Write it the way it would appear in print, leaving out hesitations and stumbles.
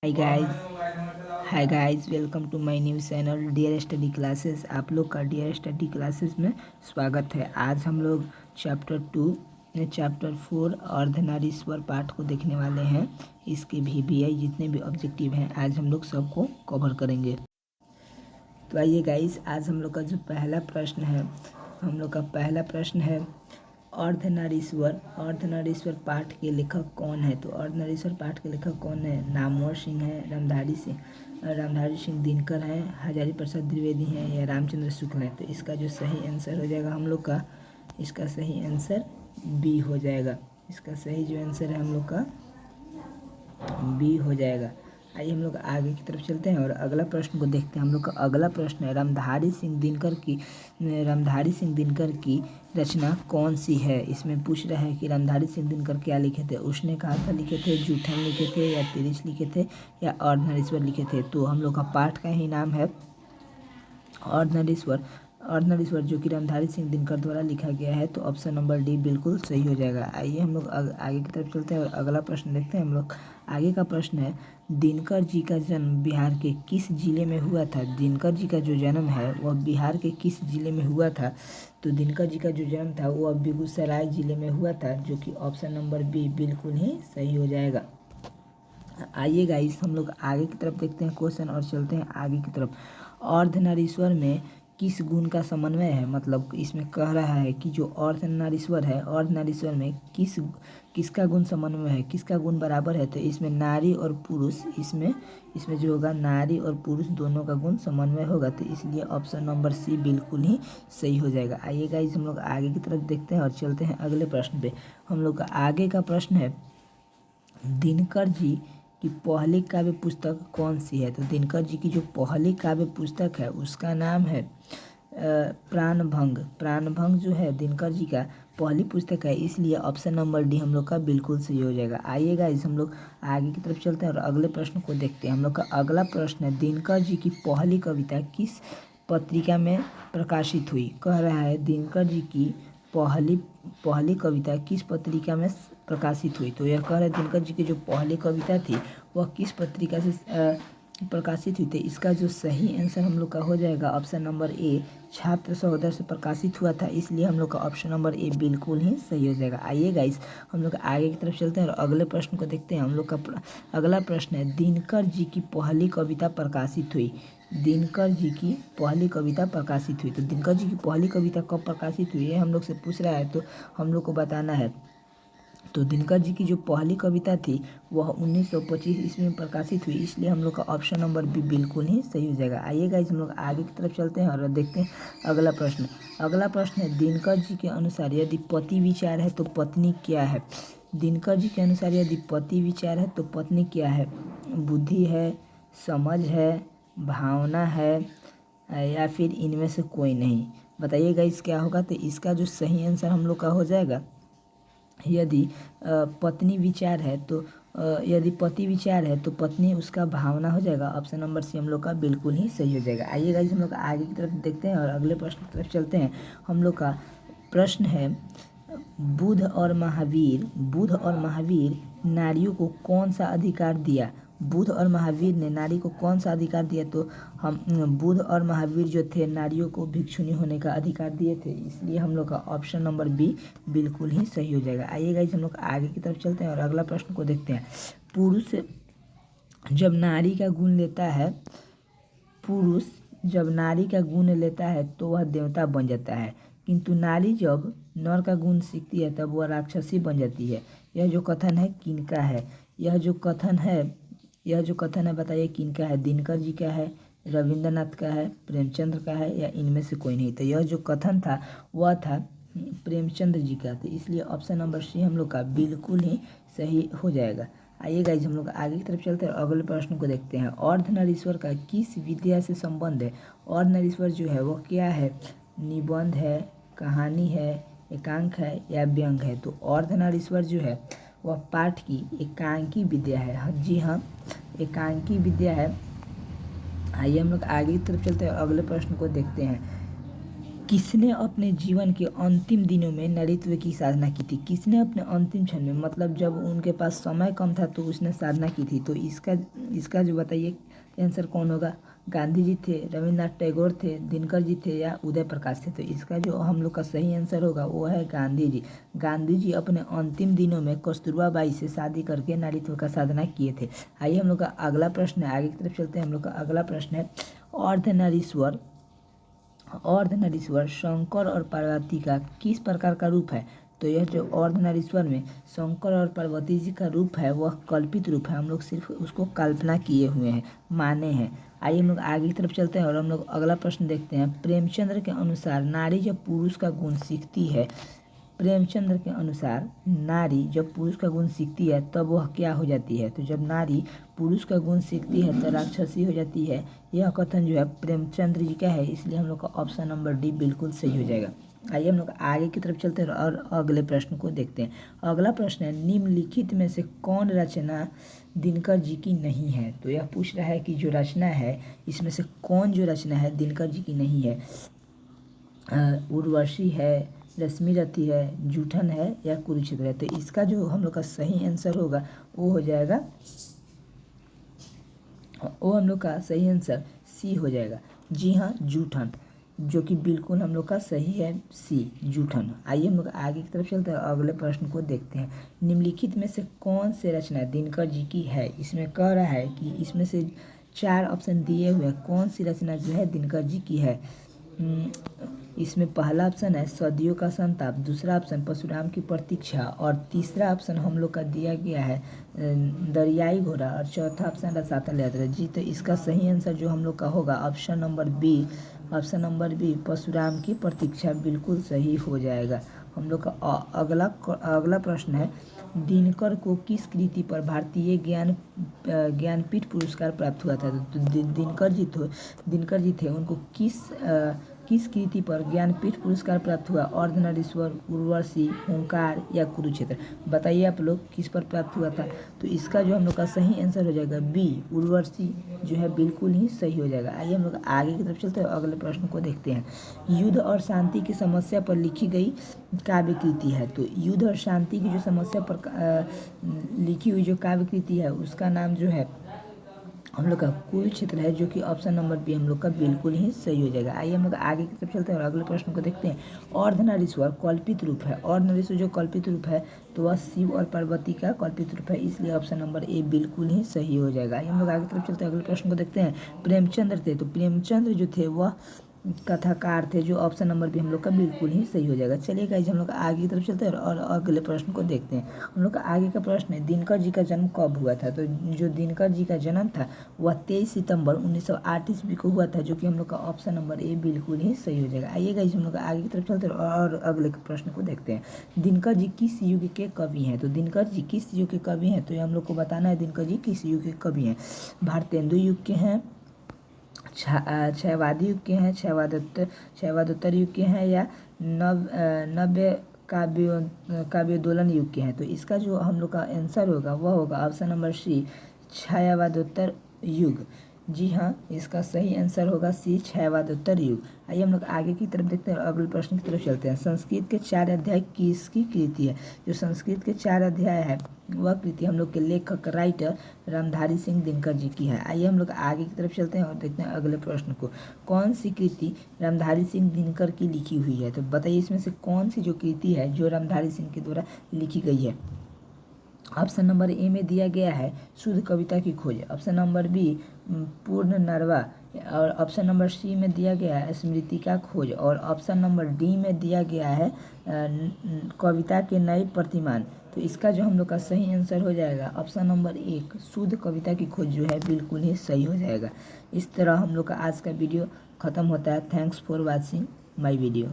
Hi guys welcome to my new channel dear study classes. आप लोग का dear study classes में स्वागत है। आज हम लोग चैप्टर 4 अर्धनारीश्वर पाठ को देखने वाले हैं। इसके VBI जितने भी ऑब्जेक्टिव हैं आज हम लोग सबको कवर करेंगे। तो आइए गाइस, आज हम लोग का जो पहला प्रश्न है अर्धनारीश्वर पाठ के लेखक कौन है। तो अर्धनारीश्वर पाठ के लेखक कौन है? नामवर सिंह है, रामधारी सिंह दिनकर है, हजारी प्रसाद द्विवेदी हैं या रामचंद्र शुक्ल है। तो इसका जो सही आंसर हो जाएगा हम लोग का, इसका सही आंसर बी हो जाएगा। इसका सही जो आंसर है हम लोग का बी हो जाएगा। आइए हम लोग आगे की तरफ चलते हैं और अगला प्रश्न को देखते हैं। हम लोग का अगला प्रश्न है रामधारी सिंह दिनकर की रचना कौन सी है। इसमें पूछ रहा है कि रामधारी सिंह दिनकर क्या लिखे थे। उसने कहा था लिखे थे, जूठन लिखे थे या तिरिच लिखे थे या अर्धनारीश्वर लिखे थे। तो हम लोग का पाठ का ही नाम है अर्धनारीश्वर जो कि रामधारी सिंह दिनकर द्वारा लिखा गया है। तो ऑप्शन नंबर डी बिल्कुल सही हो जाएगा। आइए हम लोग आगे की तरफ चलते हैं और अगला प्रश्न देखते हैं। हम लोग आगे का प्रश्न है दिनकर जी का जन्म बिहार के किस जिले में हुआ था। दिनकर जी का जो जन्म है वह बिहार के किस जिले में हुआ था। तो दिनकर जी का जो जन्म था वह बेगूसराय जिले में हुआ था, जो कि ऑप्शन नंबर बी बिल्कुल ही सही हो जाएगा। आइए गाइस हम लोग आगे की तरफ देखते हैं क्वेश्चन और चलते हैं आगे की तरफ। अर्धनारीश्वर में किस गुण का समन्वय है। मतलब इसमें कह रहा है कि जो अर्धनारीश्वर में किसका गुण समन्वय है, किसका गुण बराबर है। तो इसमें नारी और पुरुष, इसमें जो होगा नारी और पुरुष दोनों का गुण समन्वय होगा। तो इसलिए ऑप्शन नंबर सी बिल्कुल ही सही हो जाएगा। आइए गाइस हम लोग आगे की तरफ देखते हैं और चलते हैं अगले प्रश्न पे। हम लोग का आगे का प्रश्न है दिनकर जी की पहली काव्य पुस्तक कौन सी है। तो दिनकर जी की जो पहली काव्य पुस्तक है उसका नाम है प्राणभंग जो है दिनकर जी का पहली पुस्तक है, इसलिए ऑप्शन नंबर डी हम लोग का बिल्कुल सही हो जाएगा। आइएगा इस हम लोग आगे की तरफ चलते हैं और अगले प्रश्न को देखते हैं। हम लोग का अगला प्रश्न है दिनकर जी की पहली कविता किस पत्रिका में प्रकाशित हुई। कह रहा है दिनकर जी की पहली कविता किस पत्रिका में प्रकाशित हुई। तो यह कह रहे दिनकर जी की जो पहली कविता थी वह किस पत्रिका से प्रकाशित हुई थी। इसका जो सही आंसर हम लोग का हो जाएगा ऑप्शन नंबर ए छात्र सहोदर से प्रकाशित हुआ था, इसलिए हम लोग का ऑप्शन नंबर ए बिल्कुल ही सही हो जाएगा। आइए गाइस हम लोग आगे की तरफ चलते हैं और अगले प्रश्न को देखते हैं। हम लोग का अगला प्रश्न है दिनकर जी की पहली कविता प्रकाशित हुई। दिनकर जी की पहली कविता प्रकाशित हुई। तो दिनकर जी की पहली कविता कब प्रकाशित हुई है हम लोग से पूछ रहा है, तो हम लोग को बताना है। तो दिनकर जी की जो पहली कविता थी वह 1925 ईस्वी में प्रकाशित हुई, इसलिए हम लोग का ऑप्शन नंबर बी बिल्कुल ही सही हो जाएगा। आइए गाइस हम लोग आगे की तरफ चलते हैं और देखते हैं अगला प्रश्न। अगला प्रश्न है दिनकर जी के अनुसार यदि पति विचार है तो पत्नी क्या है। दिनकर जी के अनुसार यदि पति विचार है तो पत्नी क्या है। बुद्धि है, समझ है, भावना है या फिर इनमें से कोई नहीं। बताइए गाइस क्या होगा। तो इसका जो सही आंसर हम लोग का हो जाएगा यदि पत्नी विचार है तो यदि पति विचार है तो पत्नी उसका भावना हो जाएगा। ऑप्शन नंबर सी हम लोग का बिल्कुल ही सही हो जाएगा। आइए गाइस हम लोग आगे की तरफ देखते हैं और अगले प्रश्न की तरफ चलते हैं। हम लोग का प्रश्न है बुद्ध और महावीर नारियों को कौन सा अधिकार दिया। बुद्ध और महावीर ने नारी को कौन सा अधिकार दिया। तो हम बुद्ध और महावीर जो थे नारियों को भिक्षुणी होने का अधिकार दिए थे, इसलिए हम लोग का ऑप्शन नंबर बी बिल्कुल ही सही हो जाएगा। आइए गाइस हम लोग आगे की तरफ चलते हैं और अगला प्रश्न को देखते हैं। पुरुष जब नारी का गुण लेता है तो वह देवता बन जाता है, किंतु नारी जब नर का गुण सीखती है तब वह राक्षसी बन जाती है। यह जो कथन है किनका है। यह जो कथन है बताइए किनका है। दिनकर जी का है, रविंद्रनाथ का है, प्रेमचंद्र का है या इनमें से कोई नहीं। तो यह जो कथन था वह था प्रेमचंद्र जी का, तो इसलिए ऑप्शन नंबर सी हम लोग का बिल्कुल ही सही हो जाएगा। आइए गाइज हम लोग आगे की तरफ चलते हैं और अगले प्रश्न को देखते हैं। अर्धनारीश्वर का किस विद्या से संबंध है। अर्धनारीश्वर जो है वो क्या है। निबंध है, कहानी है, एकांक है या व्यंग है। तो अर्धनारीश्वर जो है वह पाठ की एकांकी विद्या है। जी हाँ, एकांकी विद्या है। आइए हम लोग आगे की तरफ चलते हैं और अगले प्रश्न को देखते हैं। किसने अपने जीवन के अंतिम दिनों में नारीत्व की साधना की थी? किसने अपने अंतिम क्षण में, मतलब जब उनके पास समय कम था तो उसने साधना की थी। तो इसका जो बताइए आंसर कौन होगा? गांधी जी थे, रविन्द्रनाथ टैगोर थे, दिनकर जी थे या उदय प्रकाश थे? तो इसका जो हम लोग का सही आंसर होगा वो है गांधी जी। गांधी जी अपने अंतिम दिनों में कस्तूरबा बाई से शादी करके नारीत्व का साधना किए थे। आइए हम लोग का अगला प्रश्न है, आगे की तरफ चलते हैं। हम लोग का अगला प्रश्न है अर्धनारीश्वर शंकर और पार्वती का किस प्रकार का रूप है? तो यह जो अर्धनारीश्वर में शंकर और पार्वती जी का रूप है वह कल्पित रूप है। हम लोग सिर्फ उसको कल्पना किए हुए हैं, माने हैं। आइए हम लोग आगे की तरफ चलते हैं और हम लोग अगला प्रश्न देखते हैं। प्रेमचंद्र के अनुसार नारी जब पुरुष का गुण सीखती है, प्रेमचंद्र के अनुसार नारी जब पुरुष का गुण सीखती है तब वह क्या हो जाती है? तो जब नारी पुरुष का गुण सीखती है तो राक्षसी हो जाती है। यह कथन जो है प्रेमचंद्र जी का है, इसलिए हम लोग का ऑप्शन नंबर डी बिल्कुल सही हो जाएगा। आइए हम लोग आगे की तरफ चलते हैं और अगले प्रश्न को देखते हैं। अगला प्रश्न है, निम्नलिखित में से कौन रचना दिनकर जी की नहीं है? तो यह पूछ रहा है कि जो रचना है इसमें से कौन जो रचना है दिनकर जी की नहीं है? उर्वशी है, रश्मि रथी है, जूठन है या कुरुक्षेत्र है? तो इसका जो हम लोग का सही आंसर होगा वो हो जाएगा, वो हम लोग का सही आंसर सी हो जाएगा। जी हाँ, जूठन, जो कि बिल्कुल हम लोग का सही है, सी जूठन। आइए हम लोग आगे की तरफ चलते हैं, अगले प्रश्न को देखते हैं। निम्नलिखित में से कौन से रचना दिनकर जी की है? इसमें कह रहा है कि इसमें से 4 ऑप्शन दिए हुए कौन सी रचना जो है दिनकर जी की है। इसमें पहला ऑप्शन है सदियों का संताप, दूसरा ऑप्शन परशुराम की प्रतीक्षा और तीसरा ऑप्शन हम लोग का दिया गया है दरियाई घोड़ा और चौथा ऑप्शन रसातल यात्रा। जी तो इसका सही आंसर जो हम लोग का होगा ऑप्शन नंबर बी परशुराम की प्रतीक्षा बिल्कुल सही हो जाएगा। हम लोग का अगला प्रश्न है, दिनकर को किस कृति पर भारतीय ज्ञानपीठ पुरस्कार प्राप्त हुआ था? तो दिनकर जी थे, उनको किस कृति पर ज्ञानपीठ पुरस्कार प्राप्त हुआ? अर्धनारीश्वर, उर्वशी, हुंकार या कुरुक्षेत्र? बताइए आप लोग किस पर प्राप्त हुआ था? तो इसका जो हम लोग का सही आंसर हो जाएगा बी, उर्वशी जो है बिल्कुल ही सही हो जाएगा। आइए हम लोग आगे की तरफ चलते हैं, अगले प्रश्न को देखते हैं। युद्ध और शांति की समस्या पर लिखी गई काव्य कृति है। तो युद्ध और शांति की जो समस्या पर लिखी हुई जो काव्य कृति है उसका नाम जो है हम लोग का कुरुक्षेत्र है, जो कि ऑप्शन नंबर बी हम लोग का बिल्कुल ही सही हो जाएगा। आइए हम लोग आगे की तरफ चलते हैं और अगले प्रश्न को देखते हैं। अर्धनारीश्वर कल्पित रूप है, अर्धनारीश्वर जो कल्पित रूप है तो वह शिव और पार्वती का कल्पित रूप है, इसलिए ऑप्शन नंबर ए बिल्कुल ही सही हो जाएगा। आइए हम लोग आगे की तरफ चलते हैं, अगले प्रश्न को देखते हैं। प्रेमचंद्र थे, तो प्रेमचंद्र जो थे वह कथाकार थे, जो ऑप्शन नंबर भी हम लोग का बिल्कुल ही सही हो जाएगा। चलिए गाइस हम लोग आगे की तरफ चलते हैं और अगले प्रश्न को देखते हैं। हम लोग का आगे का प्रश्न है, दिनकर जी का जन्म कब हुआ था? तो जो दिनकर जी का जन्म था वह 23 सितंबर 1908 ईस्वी को हुआ था, जो कि हम लोग का ऑप्शन नंबर ए बिल्कुल ही सही हो जाएगा। आइए गाइस हम लोग आगे की तरफ चलते हैं और अगले प्रश्न को देखते हैं। दिनकर जी किस युग के कवि हैं? तो दिनकर जी किस युग के कवि हैं? तो ये हम लोग को बताना है दिनकर जी किस युग के कवि हैं। भारतेंदु युग के हैं, क्षयवादी युग के हैं, क्षयवादोत्तर युग के हैं या नव्य काव्योदोलन युग के हैं? तो इसका जो हम लोग का आंसर होगा वह होगा ऑप्शन नंबर सी, क्षयवादोत्तर युग। जी हाँ, इसका सही आंसर होगा सी, क्षयवादोत्तर युग। आइए हम लोग आगे की तरफ देखते हैं और अगले प्रश्न की तरफ चलते हैं। संस्कृत के 4 अध्याय किसकी कृति है? जो संस्कृत के 4 अध्याय है वह कृति हम लोग के लेखक राइटर रामधारी सिंह दिनकर जी की है। आइए हम लोग आगे की तरफ चलते हैं और देखते हैं अगले प्रश्न को। कौन सी कृति रामधारी सिंह दिनकर की लिखी हुई है? तो बताइए इसमें से कौन सी जो कृति है जो रामधारी सिंह के द्वारा लिखी गई है। ऑप्शन नंबर ए में दिया गया है शुद्ध कविता की खोज, ऑप्शन नंबर बी पूर्ण नरवा और ऑप्शन नंबर सी में दिया गया है स्मृति का खोज और ऑप्शन नंबर डी में दिया गया है कविता के नए प्रतिमान। तो इसका जो हम लोग का सही आंसर हो जाएगा ऑप्शन नंबर 1 शुद्ध कविता की खोज जो है बिल्कुल ही सही हो जाएगा। इस तरह हम लोग का आज का वीडियो ख़त्म होता है। Thanks for watching my video.